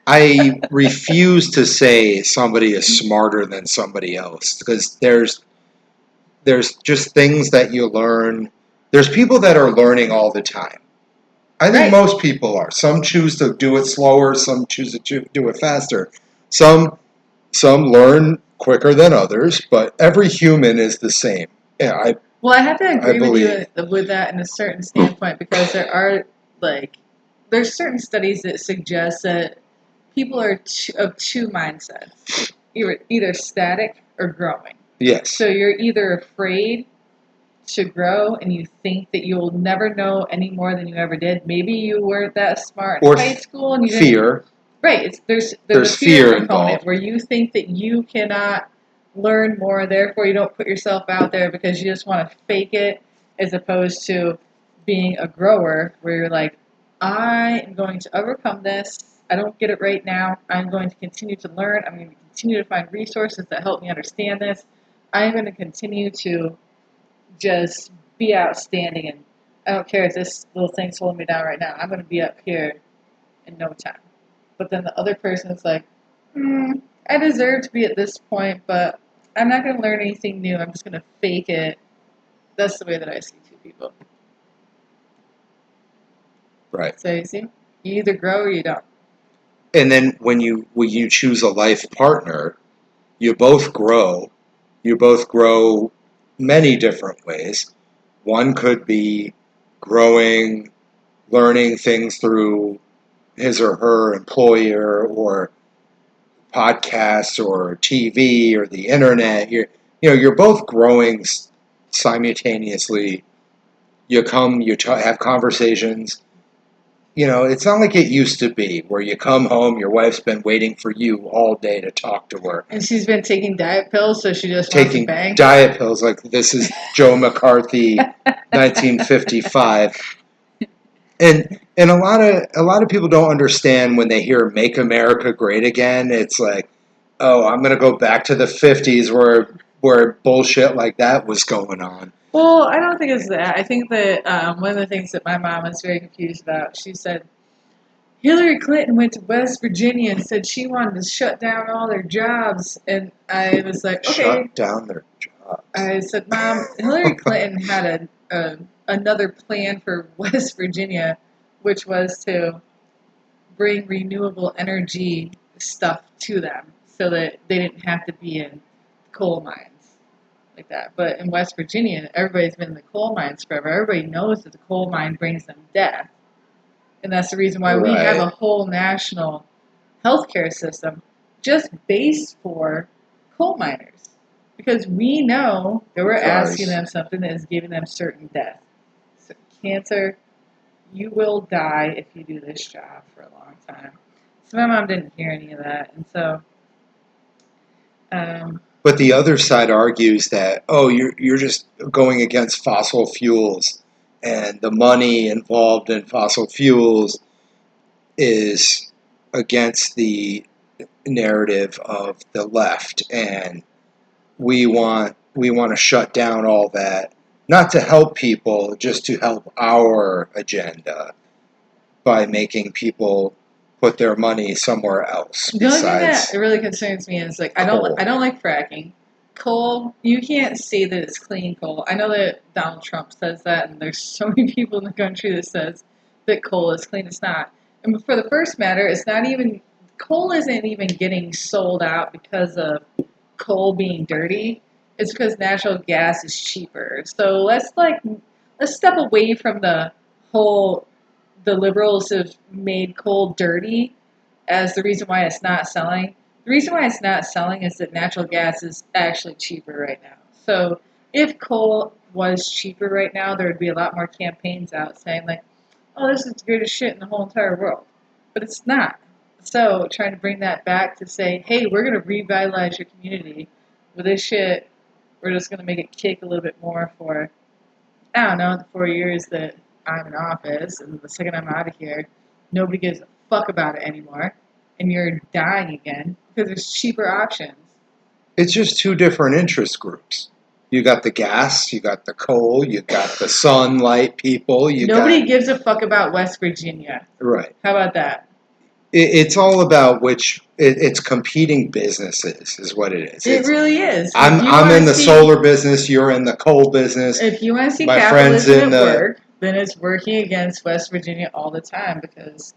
I refuse to say somebody is smarter than somebody else because there's just things that you learn. There's people that are learning all the time. I think most people are. Some choose to do it slower. Some choose to do it faster. Some learn quicker than others, but every human is the same. Yeah, I have to agree with you with that in a certain standpoint because there's certain studies that suggest that people are of two mindsets. You're either static or growing. Yes. So you're either afraid to grow and you think that you'll never know any more than you ever did. Maybe you weren't that smart in high school and you didn't. Fear. Right. There's There's a fear fear component involved. where you think that you cannot learn more, therefore you don't put yourself out there because you just want to fake it, as opposed to being a grower where you're like, I am going to overcome this. I don't get it right now. I'm going to continue to learn. I'm going to continue to find resources that help me understand this. I'm going to continue to just be outstanding, and I don't care if this little thing's holding me down right now. I'm going to be up here in no time. But then the other person's like, I deserve to be at this point, but I'm not going to learn anything new. I'm just going to fake it. That's the way that I see two people. Right. So you see, you either grow or you don't. And then when you choose a life partner, you both grow. You both grow many different ways. One could be growing, learning things through his or her employer or podcasts or TV or the internet. You're both growing simultaneously. You have conversations. It's not like it used to be where you come home, your wife's been waiting for you all day to talk to her. And she's been taking diet pills, so she just wants to Taking bang. diet pills like this is Joe McCarthy, 1955. And a lot of people don't understand when they hear "Make America Great Again." It's like, oh, I'm going to go back to the 50s where bullshit like that was going on. Well, I don't think it's that. I think that one of the things that my mom was very confused about, she said, Hillary Clinton went to West Virginia and said she wanted to shut down all their jobs. And I was like, okay. Shut down their jobs. I said, Mom, Hillary Clinton had another plan for West Virginia, which was to bring renewable energy stuff to them so that they didn't have to be in coal mines like that. But in West Virginia, everybody's been in the coal mines forever. Everybody knows that the coal mine brings them death. And that's the reason why we have a whole national healthcare system just based for coal miners. Because we know that we're asking them something that is giving them certain death. So cancer, you will die if you do this job for a long time. So my mom didn't hear any of that. And so... but the other side argues that, oh, you're just going against fossil fuels, and the money involved in fossil fuels is against the narrative of the left, and we want to shut down all that, not to help people, just to help our agenda by making people put their money somewhere else. The only thing that really concerns me is I don't like fracking. Coal, you can't say that it's clean coal. I know that Donald Trump says that, and there's so many people in the country that says that coal is clean. It's not. And for the first matter, it's not even, coal isn't even getting sold out because of coal being dirty. It's because natural gas is cheaper. So let's step away from the whole, the liberals have made coal dirty as the reason why it's not selling. The reason why it's not selling is that natural gas is actually cheaper right now. So if coal was cheaper right now, there would be a lot more campaigns out saying oh, this is the greatest shit in the whole entire world. But it's not. So trying to bring that back to say, hey, we're going to revitalize your community with this shit. We're just going to make it kick a little bit more for, I don't know, the 4 years that I'm in office. And the second I'm out of here, nobody gives a fuck about it anymore. And you're dying again because there's cheaper options. It's just two different interest groups. You got the gas, you got the coal, you got the sunlight people. Nobody gives a fuck about West Virginia. Right. How about that? It's all about it's competing businesses is what it is. It really is. I'm in the solar business, you're in the coal business. If you want to see capitalism at work, then it's working against West Virginia all the time because...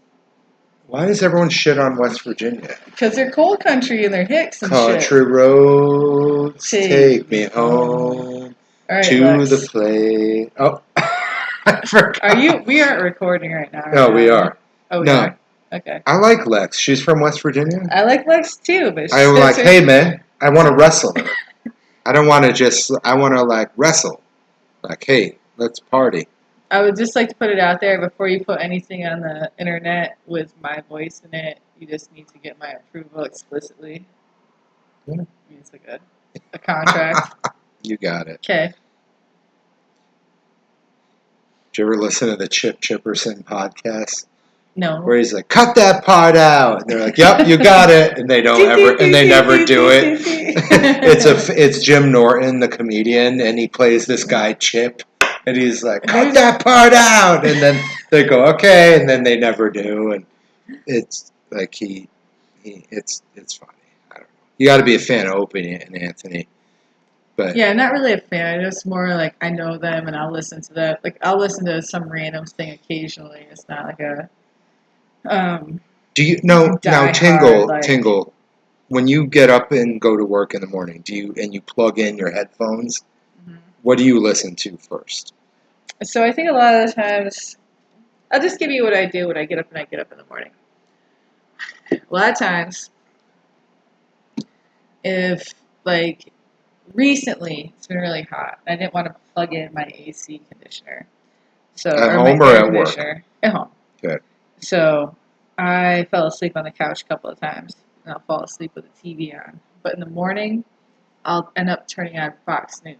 Why does everyone shit on West Virginia? Because they're coal country and they're hicks and Country shit. roads take me home to the place. Oh, I forgot. We aren't recording right now. No, we are. Oh, we are? Okay. I like Lex. She's from West Virginia. I like Lex too, but I'm like, hey man, I want to wrestle her. I don't want to I want to wrestle. Like, hey, let's party. I would just like to put it out there before you put anything on the internet with my voice in it. You just need to get my approval explicitly. Yeah. It's like a contract. You got it. Okay. Did you ever listen to the Chip Chipperson podcast? No. Where he's like, cut that part out. And they're like, yep, you got it. And they don't ever, and they never do it. It's Jim Norton, the comedian, and he plays this guy Chip. And he's like, cut that part out. And then they go, okay. And then they never do. And it's like it's funny. I don't know. You got to be a fan of Opie and Anthony. But yeah, I'm not really a fan. I'm just more like I know them and I'll listen to that. Like I'll listen to some random thing occasionally. It's not like a do you now Tingle, like, Tingle, when you get up and go to work in the morning, you plug in your headphones? Mm-hmm. What do you listen to first? So I think a lot of the times I'll just give you what I do when I get up in the morning. A lot of times if like recently it's been really hot. I didn't want to plug in my AC conditioner. So At or home my or air at work? conditioner. At home. Good. So I fell asleep on the couch a couple of times, and I'll fall asleep with the TV on. But in the morning, I'll end up turning on Fox News.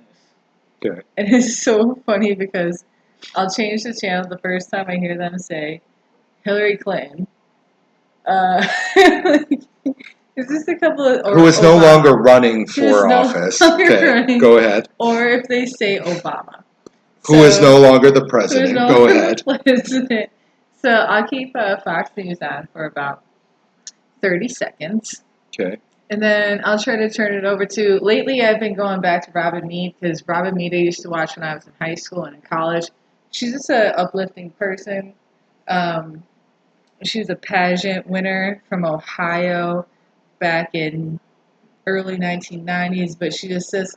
Good. And it's so funny because I'll change the channel the first time I hear them say Hillary Clinton. It's just a couple of... Who is no longer running for office. Okay, running, go ahead. Or if they say Obama. Who is no longer the president. Go ahead. President. So I'll keep Fox News on for about 30 seconds. Okay. And then I'll try to turn it over to... Lately, I've been going back to Robin Meade because Robin Meade I used to watch when I was in high school and in college. She's just an uplifting person. She was a pageant winner from Ohio back in early 1990s, but she just says,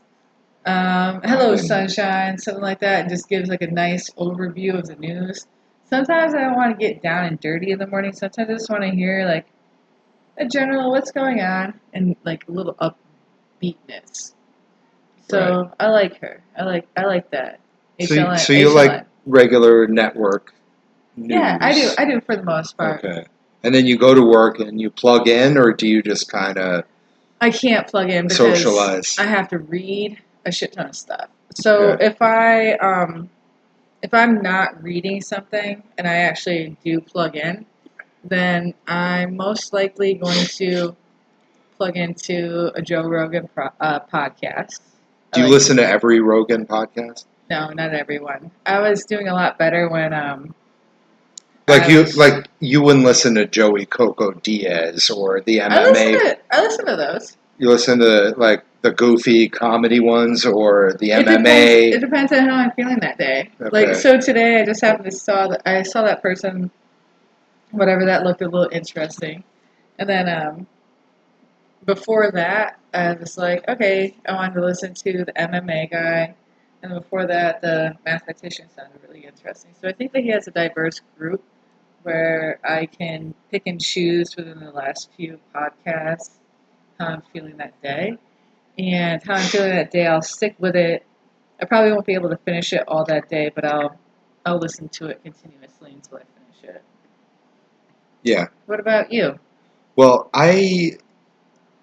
hello, sunshine, something like that, and just gives like a nice overview of the news. Sometimes I don't want to get down and dirty in the morning. Sometimes I just want to hear like a general what's going on and like a little upbeatness. So Right. I like her. I like that. So you like regular network news? Yeah, I do for the most part. Okay. And then you go to work and you plug in, or do you just kind of I can't plug in because socialize? I have to read a shit ton of stuff. So if I'm not reading something and I actually do plug in, then I'm most likely going to plug into a Joe Rogan podcast. Do you listen to every Rogan podcast? No, not everyone. I was doing a lot better when you wouldn't listen to Joey Coco Diaz or the MMA. I listen to those. You listen to like the goofy comedy ones or the MMA. It depends on how I'm feeling that day. Okay. Like so today, I just happened to saw that person, whatever that looked a little interesting, and then before that, I was like, okay, I wanted to listen to the MMA guy, and before that, the mathematician sounded really interesting. So I think that he has a diverse group where I can pick and choose within the last few podcasts how I'm feeling that day. And how I'm feeling that day, I'll stick with it. I probably won't be able to finish it all that day, but I'll listen to it continuously until I finish it. Yeah. What about you? Well, I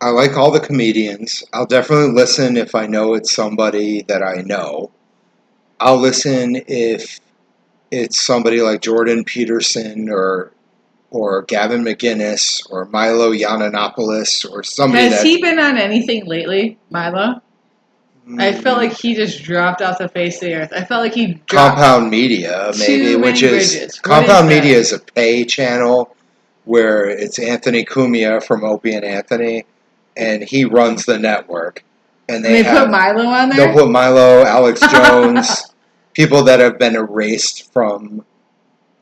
like all the comedians. I'll definitely listen if I know it's somebody that I know. I'll listen if it's somebody like Jordan Peterson or Gavin McInnes or Milo Yiannopoulos or somebody. Has he been on anything lately, Milo? I felt like he just dropped off the face of the earth. I felt like he dropped Compound Media, maybe, which is Compound Media is a pay channel where it's Anthony Cumia from Opie and Anthony, and he runs the network. And they put Milo on there? They'll put Milo, Alex Jones, people that have been erased from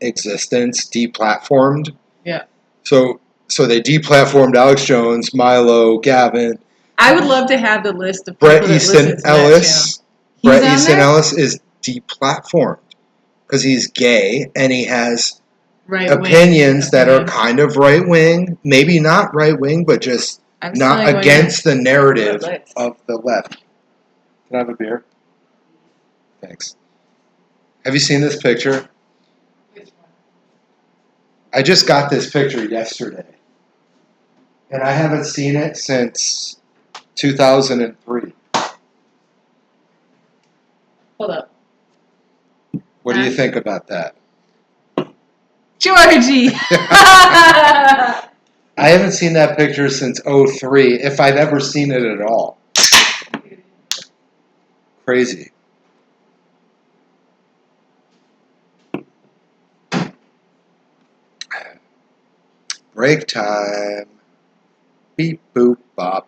existence, deplatformed. Yeah. So they deplatformed Alex Jones, Milo, Gavin. I would love to have the list of people Brett that Easton listen to Ellis. Brett Easton Ellis is deplatformed because he's gay and he has opinions that are kind of right wing, maybe not right wing, but just not against the narrative of the left. Can I have a beer? Thanks. Have you seen this picture? I just got this picture yesterday. And I haven't seen it since 2003. Hold up. What do you think about that? Georgie! I haven't seen that picture since 03, if I've ever seen it at all. Crazy. Break time. Beep, boop, bop.